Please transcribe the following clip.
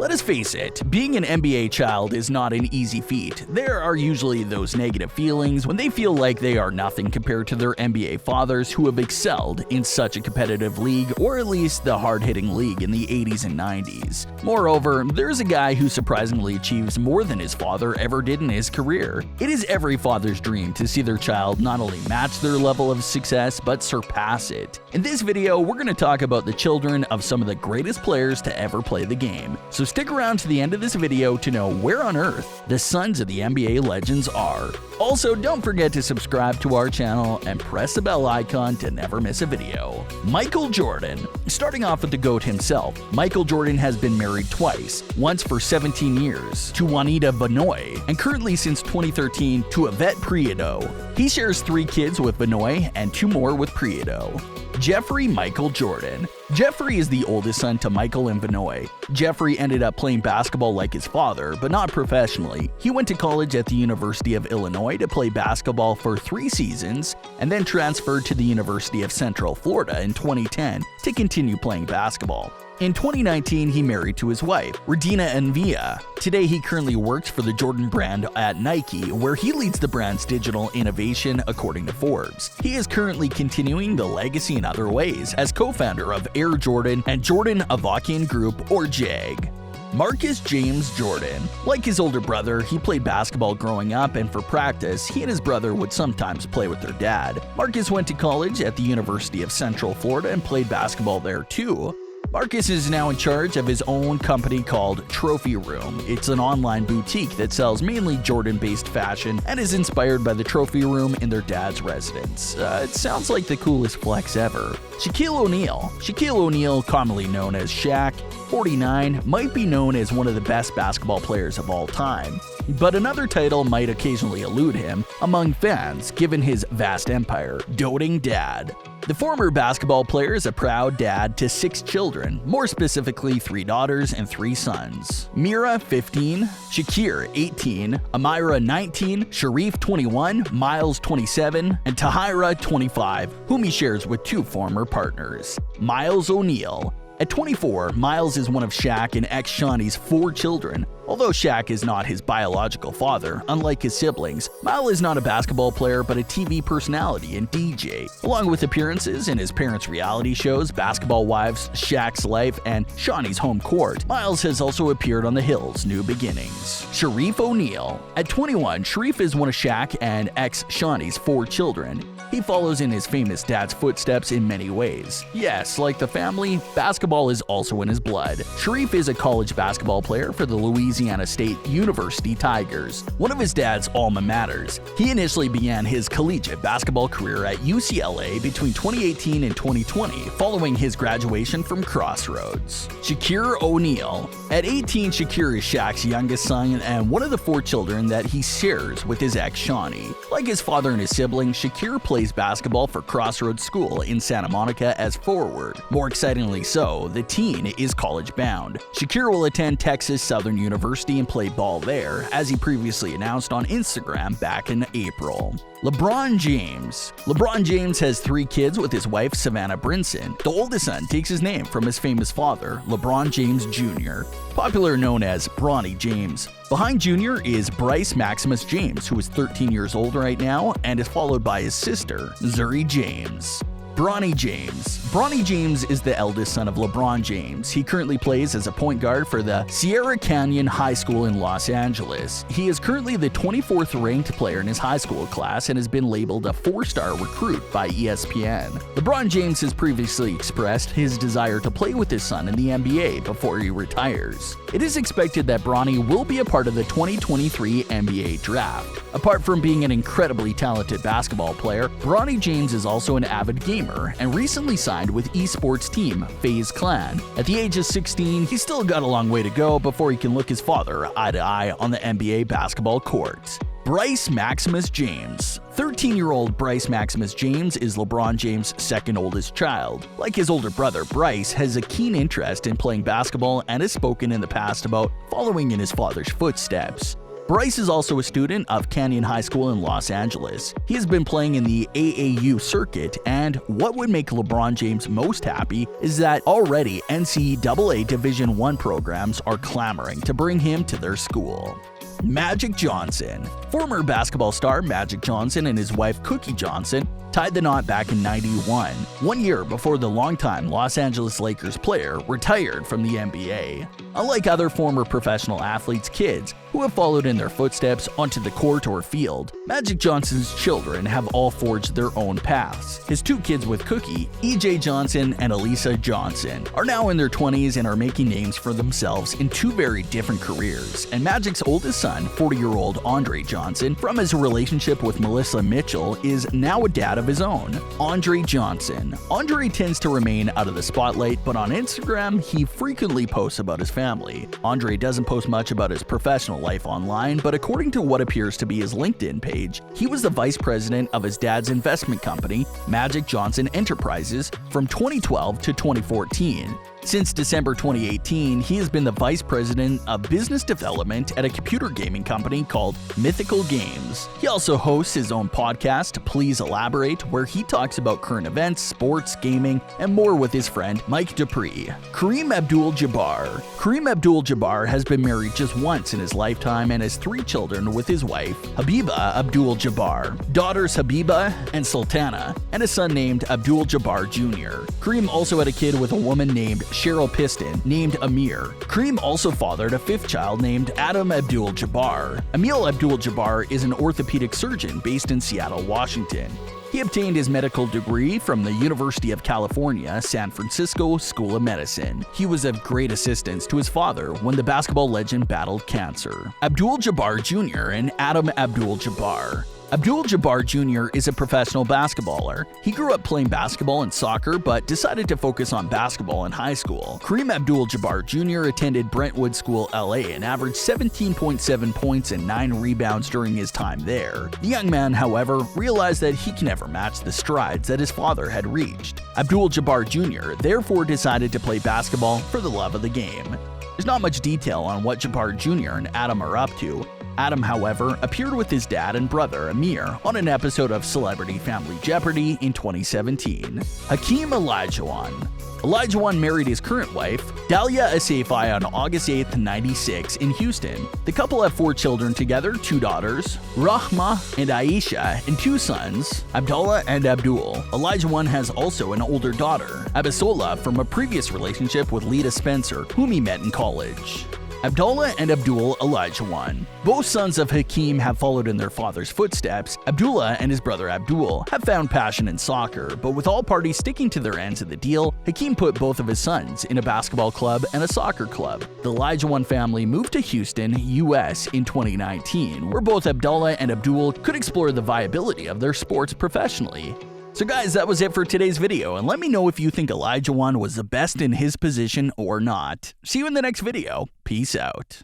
Let us face it, being an NBA child is not an easy feat. There are usually those negative feelings when they feel like they are nothing compared to their NBA fathers who have excelled in such a competitive league, or at least the hard-hitting league in the 80s and 90s. Moreover, there's a guy who surprisingly achieves more than his father ever did in his career. It is every father's dream to see their child not only match their level of success, but surpass it. In this video, we're going to talk about the children of some of the greatest players to ever play the game. So stick around to the end of this video to know where on earth the sons of the NBA legends are. Also, don't forget to subscribe to our channel and press the bell icon to never miss a video. Michael Jordan. Starting off with the GOAT himself, Michael Jordan has been married twice, once for 17 years to Juanita Benoit, and currently since 2013 to Yvette Prieto. He shares 3 kids with Benoit and 2 more with Prieto. Jeffrey Michael Jordan. Jeffrey is the oldest son to Michael and Benoit. Jeffrey ended up playing basketball like his father, but not professionally. He went to college at the University of Illinois to play basketball for 3 seasons, and then transferred to the University of Central Florida in 2010 to continue playing basketball. In 2019, he married to his wife, Regina Envia. Today, he currently works for the Jordan brand at Nike, where he leads the brand's digital innovation according to Forbes. He is currently continuing the legacy in other ways as co-founder of Air Jordan and Jordan Avakian Group, or JAG. Marcus James Jordan. Like his older brother, he played basketball growing up, and for practice, he and his brother would sometimes play with their dad. Marcus went to college at the University of Central Florida and played basketball there too. Marcus is now in charge of his own company called Trophy Room. It's an online boutique that sells mainly Jordan-based fashion and is inspired by the Trophy Room in their dad's residence. It sounds like the coolest flex ever. Shaquille O'Neal. Shaquille O'Neal, commonly known as Shaq, 49, might be known as one of the best basketball players of all time. But another title might occasionally elude him among fans, given his vast empire, Doting Dad. The former basketball player is a proud dad to 6 children, more specifically 3 daughters and 3 sons. Mira, 15, Shakir, 18, Amira, 19, Sharif, 21, Miles, 27, and Tahira, 25, whom he shares with 2 former partners. Miles O'Neal. At 24, Miles is one of Shaq and ex-Shawnee's 4 children. Although Shaq is not his biological father, unlike his siblings, Miles is not a basketball player but a TV personality and DJ. Along with appearances in his parents' reality shows Basketball Wives, Shaq's Life, and Shawnee's Home Court, Miles has also appeared on The Hill's New Beginnings. Sharif O'Neal. At 21, Sharif is one of Shaq and ex-Shawnee's 4 children. He follows in his famous dad's footsteps in many ways. Yes, like the family, basketball is also in his blood. Sharif is a college basketball player for the Louisiana State University Tigers, one of his dad's alma maters. He initially began his collegiate basketball career at UCLA between 2018 and 2020, following his graduation from Crossroads. Shaquille O'Neal. At 18, Shakir is Shaq's youngest son and one of the 4 children that he shares with his ex Shawnee. Like his father and his siblings, Shakir plays basketball for Crossroads School in Santa Monica as forward. More excitingly so, the teen is college-bound. Shakir will attend Texas Southern University and play ball there, as he previously announced on Instagram back in April. LeBron James. LeBron James has 3 kids with his wife Savannah Brinson. The oldest son takes his name from his famous father, LeBron James Jr., popular known as Bronny James. Behind Jr. is Bryce Maximus James, who is 13 years old right now, and is followed by his sister, Zuri James. Bronny James. Bronny James is the eldest son of LeBron James. He currently plays as a point guard for the Sierra Canyon High School in Los Angeles. He is currently the 24th ranked player in his high school class and has been labeled a 4-star recruit by ESPN. LeBron James has previously expressed his desire to play with his son in the NBA before he retires. It is expected that Bronny will be a part of the 2023 NBA draft. Apart from being an incredibly talented basketball player, Bronny James is also an avid gamer and recently signed with esports team FaZe Clan. At the age of 16, he's still got a long way to go before he can look his father eye to eye on the NBA basketball court. Bryce Maximus James. 13-year-old Bryce Maximus James is LeBron James' second oldest child. Like his older brother, Bryce has a keen interest in playing basketball and has spoken in the past about following in his father's footsteps. Bryce is also a student of Canyon High School in Los Angeles. He has been playing in the AAU circuit, and what would make LeBron James most happy is that already NCAA Division I programs are clamoring to bring him to their school. Magic Johnson. Former basketball star Magic Johnson and his wife Cookie Johnson tied the knot back in '91, 1 year before the longtime Los Angeles Lakers player retired from the NBA. Unlike other former professional athletes' kids who have followed in their footsteps onto the court or field, Magic Johnson's children have all forged their own paths. His 2 kids with Cookie, EJ Johnson and Elisa Johnson, are now in their 20s and are making names for themselves in 2 very different careers. And Magic's oldest son, 40-year-old Andre Johnson, from his relationship with Melissa Mitchell, is now a dad of his own. Andre Johnson. Andre tends to remain out of the spotlight, but on Instagram, he frequently posts about his family. Andre doesn't post much about his professional life online, but according to what appears to be his LinkedIn page, he was the vice president of his dad's investment company, Magic Johnson Enterprises, from 2012 to 2014. Since December 2018, he has been the vice president of business development at a computer gaming company called Mythical Games. He also hosts his own podcast, Please Elaborate, where he talks about current events, sports, gaming, and more with his friend Mike Dupree. Kareem Abdul Jabbar. Kareem Abdul Jabbar has been married just once in his lifetime and has 3 children with his wife, Habiba Abdul Jabbar, daughters Habiba and Sultana, and a son named Abdul Jabbar Jr. Kareem also had a kid with a woman named Cheryl Piston, named Amir. Kareem also fathered a 5th child named Adam Abdul Jabbar. Emil Abdul Jabbar is an orthopedic surgeon based in Seattle, Washington. He obtained his medical degree from the University of California, San Francisco School of Medicine. He was of great assistance to his father when the basketball legend battled cancer. Abdul Jabbar Jr. and Adam Abdul Jabbar. Abdul Jabbar Jr. is a professional basketballer. He grew up playing basketball and soccer, but decided to focus on basketball in high school. Kareem Abdul Jabbar Jr. attended Brentwood School, LA, and averaged 17.7 points and 9 rebounds during his time there. The young man, however, realized that he can never match the strides that his father had reached. Abdul Jabbar Jr. therefore decided to play basketball for the love of the game. There's not much detail on what Jabbar Jr. and Adam are up to. Adam, however, appeared with his dad and brother Amir on an episode of Celebrity Family Jeopardy in 2017. Hakeem Olajuwan. Olajuwan married his current wife, Dalia Asafai, on August 8, 96 in Houston. The couple have 4 children together, 2 daughters, Rahma and Aisha, and 2 sons, Abdullah and Abdul. Olajuwan has also an older daughter, Abisola, from a previous relationship with Lita Spencer, whom he met in college. Abdullah and Abdul Olajuwan. Both sons of Hakeem have followed in their father's footsteps. Abdullah and his brother Abdul have found passion in soccer, but with all parties sticking to their ends of the deal, Hakeem put both of his sons in a basketball club and a soccer club. The Olajuwan family moved to Houston, US in 2019, where both Abdullah and Abdul could explore the viability of their sports professionally. So guys, that was it for today's video, and let me know if you think Olajuwan was the best in his position or not. See you in the next video. Peace out.